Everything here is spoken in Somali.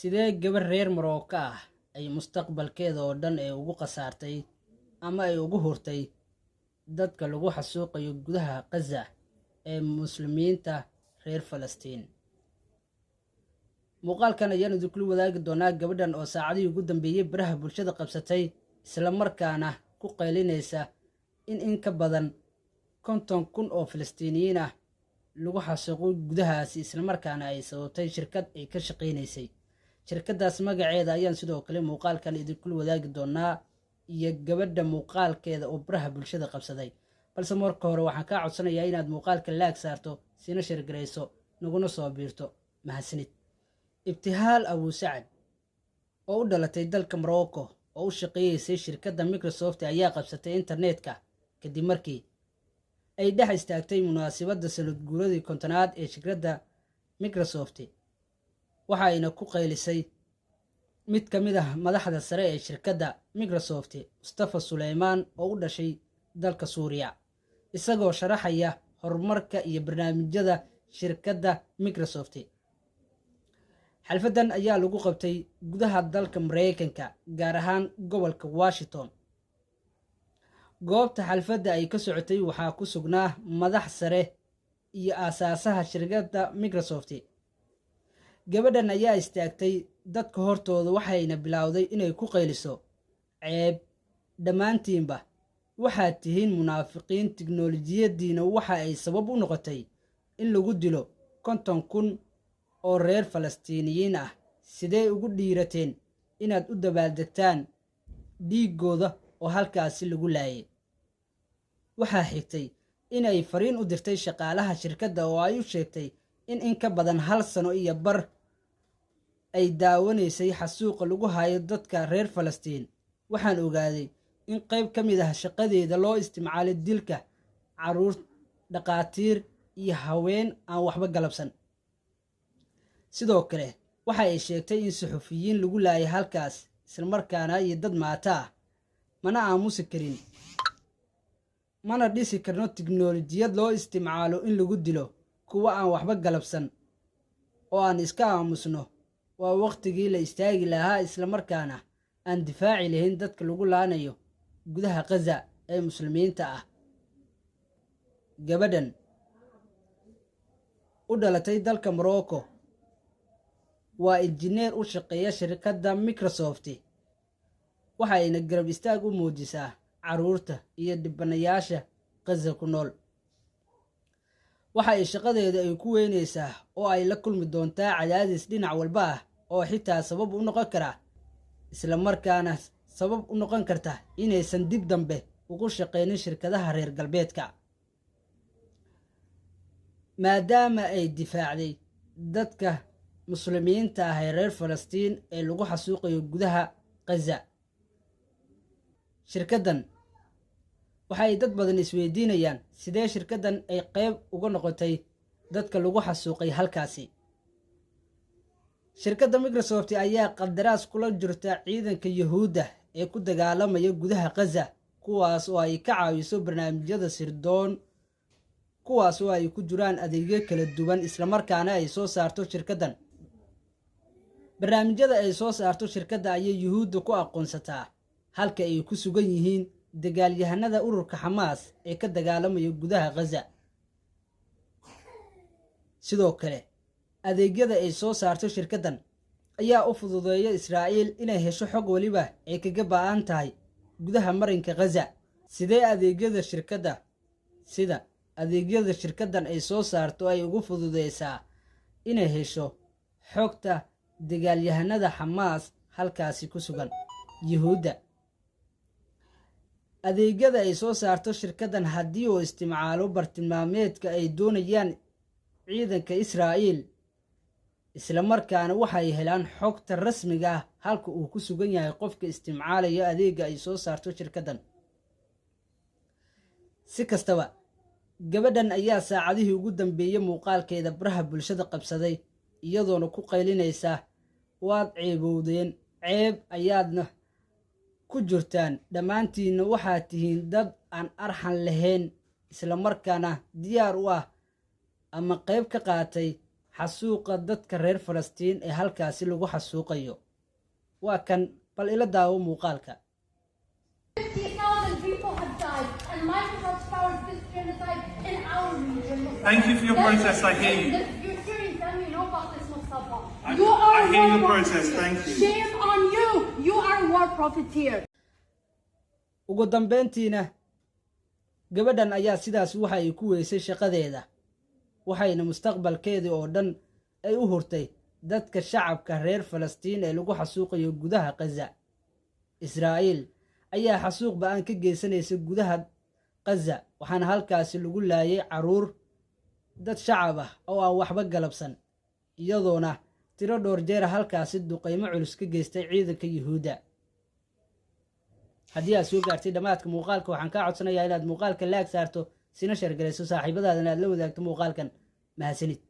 sidee gabar reer Maroko ah ay mustaqbalkeeda oo dhan ee ugu qasaartay ama ay ugu hurtay dadka lagu xasuuqayo gudaha Gaza ee muslimiinta reer Falastiin. Muuqaalkan ayaan idinku wadaagi doonaa gabadhan oo saacadihii ugu dambeeyay baraha bulshada qabsatay isla markaana ku qaylinaysa in ka badan 50,000 oo Falastiiniyiin ah lagu xasuuqo gudahaasi isla markaana ay sababtay shirkad ay ka shaqeynaysay. shirkadaas magaceeda ayaan sidoo kale muuqaalkan idinku wadaagi doonaa iyo gabadha muuqaalkeeda oo baraha bulshada qabsaday. balse marka hore waxaan ka codsanayaa inaad muuqaalka laag saarto sina share gareyso naguna soo biirto. mahadsanid. Ibtihaal Abu Sacad oo u dhalatay dalka Morocco oo u shaqeeyaysay shirkadda Microsoft ayaa qabsatay internetka kadib markii ay dhex istaagtay munaasabadda sanad guuradii 50aad ee shirkadda Microsoft. waxayna ku qaylisay mid ka mid ah madaxda sare ee shirkadda Microsoft, Mustafa Suleymaan, oo u dhashay dalka Suuriya, isagoo sharaxaya horumarka iyo barnaamijyada shirkadda Microsoft. xalfadan ayaa lagu qabtay gudaha dalka Mareykanka, gaar ahaan gobolka Washington. goobta xalfadda ay ka socotay waxaa ku sugnaa madax sare iyo aasaasaha shirkadda Microsoft. gabadhan ayaa istaagtay dadka hortooda waxayna bilowday inay ku qayliso, ceeb dhammaantiinba waxaad tihiin munaafiqiin, tiknoolajiyadiina waxa ay sabab u noqotay in lagu dilo 50,000 oo reer Falastiiniyiin ah. sidee ugu dhiirateen inaad u dabaaldegtaan dhiigooda oo halkaasi lagu laayay? waxaa xigtay inay fariin u dirtay shaqaalaha shirkadda oo ay u sheegtay in ka badan 1 sano iyo bar ay daawanaysay xasuuqa lagu hayo dadka reer Falastiin. waxaan ogaaday in qayb ka mid ah shaqadeeda loo isticmaalay dilka caruur, dhaqaatiir iyo haween aan waxba galabsan. sidoo kale waxa ay sheegtay in suxufiyiin lagu laayay halkaas isla markaana iyo dad maata ah. mana aamusi karin, mana dhisi karno tiknoolajiyad loo isticmaalo in lagu dilo kuwa aan waxba galabsan oo aan iska aamusno. waa waqtigii la istaagi lahaa isla markaana aan difaaci lahayn dadka lagu laanayo gudaha Gaza ee muslimiinta ah. gabadhan u dhalatay dalka Morocco waa injineer u shaqeeya shirkadda Microsoft. waxayna garab istaag u muujisaa caruurta iyo dhibanayaasha Gaza ku nool. waxa ay shaqadeeda ay ku weynaysaa oo ay la kulmi doontaa cadaadis dhinac walba ah oo xitaa sabab u noqon kara isla markaana sabab u noqon karta inaysan dib dambe ugu shaqeynin shirkadaha reer galbeedka, maadaama ay difaacday dadka muslimiinta ah ee reer Falastiin ee lagu xasuuqayo gudaha Gaza. shirkaddan waxay dad badan isweydiinayaan sidee shirkaddan ay qayb uga noqotay dadka lagu xasuuqay halkaasi. shirkadda Microsoft ayaa qandaraas kula jirta ciidanka Yahuudda ee ku dagaalamaya gudaha Gaza, kuwaas oo ay ka caawiso barnaamijyada sirdoon, kuwaas oo ay ku jiraan adeegyo kala duwan isla markaana ay soo saarto shirkaddan. barnaamijyada ay soo saarto shirkadda ayay Yahuudda ku aqoonsataa halka ay ku sugan yihiin dagaalyahanada ururka Xamaas ee ka dagaalamaya gudaha Gaza. sidoo kale adeegyada ay soo saarto shirkaddan ayaa u fududeeya Israa'iil inay hesho xog waliba ay kaga baahan tahay gudaha marinka Gaza. sidee adeegyada shirkaddan ay soo saarto ay ugu fududeysaa inay hesho xogta dagaalyahanada Xamaas halkaasi ku sugan Yahuudda? adeegyada ay soo saarto shirkaddan haddii uu isticmaalo bartilmaameedka ay doonayaan ciidanka Israa'iil, isla markaana waxay helaan xogta rasmiga ah halka uu ku sugan yahay qofka isticmaalaya adeega ay soo saarto shirkaddan. si kastaba gabadhan ayaa saacadihii ugu dambeeyay muuqaalkeeda baraha bulshada qabsaday iyadoona ku qaylinaysa, waad ceebowdeen, ceeb ayaadna ku jirtaan, dhammaantiinna waxaad tihiin dad aan arxan lahayn isla markaana diyaar u ah ama qayb ka qaatay xasuuqa dadka reer falastiin ee halkaasi lagu xasuuqayo. waa kan bal ila daawo muuqaalka. 50,000 people have died, and Microsoft's powered this genocide in our region. Thank you for your protest, I hear you. Your Syrian family know about this, Mustafa. I You hear are your war protest, profiteers. thank you. Shame on you. You are war profiteers. ugu dambeyntiina gabadhan ayaa sidaas waxa ay ku weysay shaqadeeda, waxayna mustaqbalkeedii oo dhan ay u hurtay dadka shacabka reer falastiin ee lagu xasuuqayo gudaha Gaza. Israa'iil ayaa xasuuq ba'an ka geysanaysa gudaha Gaza, waxaana halkaasi lagu laayay caruur, dad shacab ah oo aan waxba galabsan, iyadoona tiro dhowr jeer halkaasi duqeymo culus ka geystay ciidanka Yuhuudda. haddii aad soo gaartay dhammaadka muuqaalka, waxaan kaa codsanayaa inaad muuqaalka laag saarto, sina sheer garayso saaxiibadaadana aad la wadaagto muuqaalkan. mahadsanid.